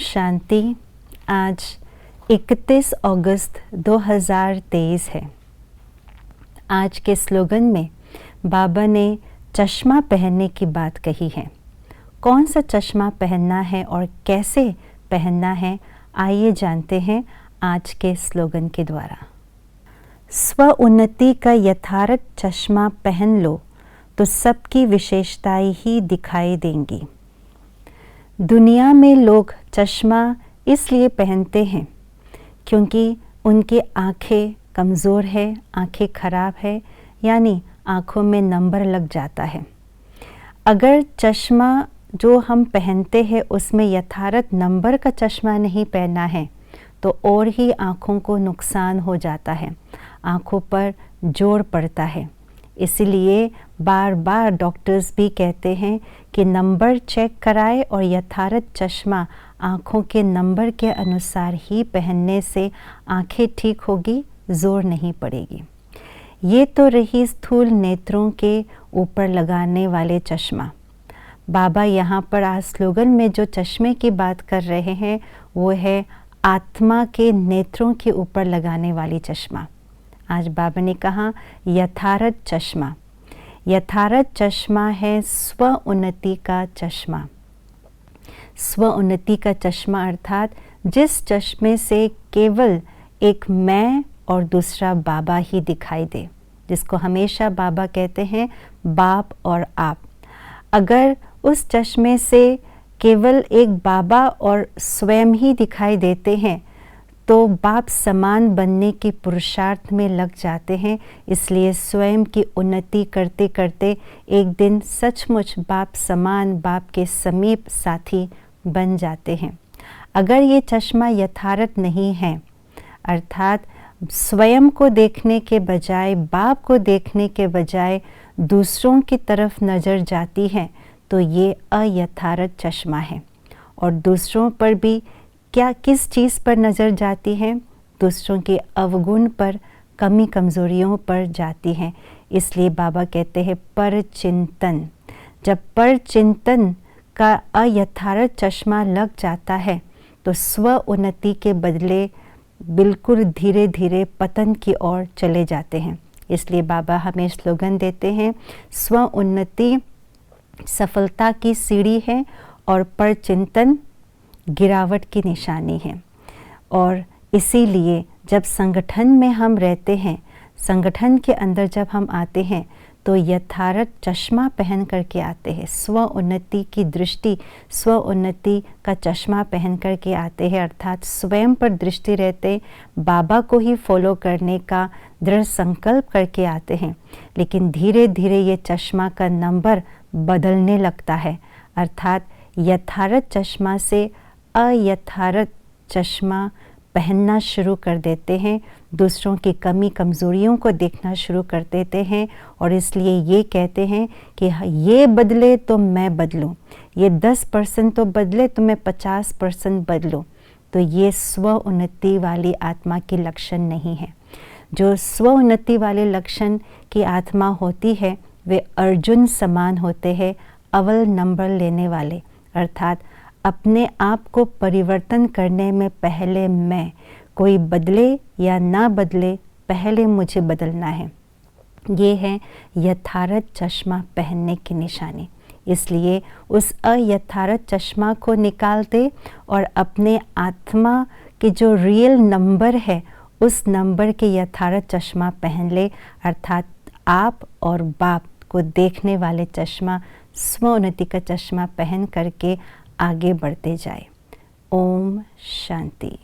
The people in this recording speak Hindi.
शांति। आज 31 अगस्त 2023 है। आज के स्लोगन में बाबा ने चश्मा पहनने की बात कही है। कौन सा चश्मा पहनना है और कैसे पहनना है, आइए जानते हैं आज के स्लोगन के द्वारा। स्व उन्नति का यथार्थ चश्मा पहन लो तो सबकी विशेषताएं ही दिखाई देंगी। दुनिया में लोग चश्मा इसलिए पहनते हैं क्योंकि उनकी आँखें कमज़ोर है, आँखें खराब है, यानी आँखों में नंबर लग जाता है। अगर चश्मा जो हम पहनते हैं उसमें यथार्थ नंबर का चश्मा नहीं पहना है तो और ही आँखों को नुकसान हो जाता है, आँखों पर जोर पड़ता है। इसीलिए बार बार डॉक्टर्स भी कहते हैं कि नंबर चेक कराए और यथार्थ चश्मा आँखों के नंबर के अनुसार ही पहनने से आँखें ठीक होगी, जोर नहीं पड़ेगी। ये तो रही स्थूल नेत्रों के ऊपर लगाने वाले चश्मा। बाबा यहाँ पर आज स्लोगन में जो चश्मे की बात कर रहे हैं वो है आत्मा के नेत्रों के ऊपर लगाने वाली चश्मा। आज बाबा ने कहा यथार्थ चश्मा। यथार्थ चश्मा है स्व उन्नति का चश्मा। स्व उन्नति का चश्मा अर्थात जिस चश्मे से केवल एक मैं और दूसरा बाबा ही दिखाई दे, जिसको हमेशा बाबा कहते हैं बाप और आप। अगर उस चश्मे से केवल एक बाबा और स्वयं ही दिखाई देते हैं तो बाप समान बनने के पुरुषार्थ में लग जाते हैं। इसलिए स्वयं की उन्नति करते करते एक दिन सचमुच बाप समान, बाप के समीप साथी बन जाते हैं। अगर ये चश्मा यथार्थ नहीं है, अर्थात स्वयं को देखने के बजाय, बाप को देखने के बजाय दूसरों की तरफ नज़र जाती है तो ये अयथार्थ चश्मा है। और दूसरों पर भी क्या किस चीज़ पर नज़र जाती है? दूसरों के अवगुण पर, कमी कमज़ोरियों पर जाती है। इसलिए बाबा कहते हैं पर चिंतन। जब पर चिंतन का अयथार्थ चश्मा लग जाता है तो स्व उन्नति के बदले बिल्कुल धीरे धीरे पतन की ओर चले जाते हैं। इसलिए बाबा हमें स्लोगन देते हैं स्व उन्नति सफलता की सीढ़ी है और पर चिंतन गिरावट की निशानी है। और इसीलिए जब संगठन में हम रहते हैं, संगठन के अंदर जब हम आते हैं तो यथार्थ चश्मा पहन करके आते हैं। स्व उन्नति की दृष्टि, स्व उन्नति का चश्मा पहन करके आते हैं, अर्थात स्वयं पर दृष्टि रहते, बाबा को ही फॉलो करने का दृढ़ संकल्प करके आते हैं। लेकिन धीरे धीरे ये चश्मा का नंबर बदलने लगता है, अर्थात यथार्थ चश्मा से अयथार्थ चश्मा पहनना शुरू कर देते हैं, दूसरों की कमी कमज़ोरियों को देखना शुरू कर देते हैं। और इसलिए ये कहते हैं कि ये बदले तो मैं बदलूं, ये 10% तो बदले तो मैं 50% बदलूं। तो ये स्व उन्नति वाली आत्मा की लक्षण नहीं है। जो स्व उन्नति वाले लक्षण की आत्मा होती है वे अर्जुन समान होते हैं, अव्वल नंबर लेने वाले, अर्थात अपने आप को परिवर्तन करने में पहले मैं, कोई बदले या ना बदले, पहले मुझे बदलना है। ये है यथार्थ चश्मा पहनने की निशानी। इसलिए उस अयथार्थ चश्मा को निकाल दे और अपने आत्मा के जो रियल नंबर है उस नंबर के यथार्थ चश्मा पहन ले, अर्थात आप और बाप को देखने वाले चश्मा, स्व उन्नति का चश्मा पहन करके आगे बढ़ते जाए। ओम शांति।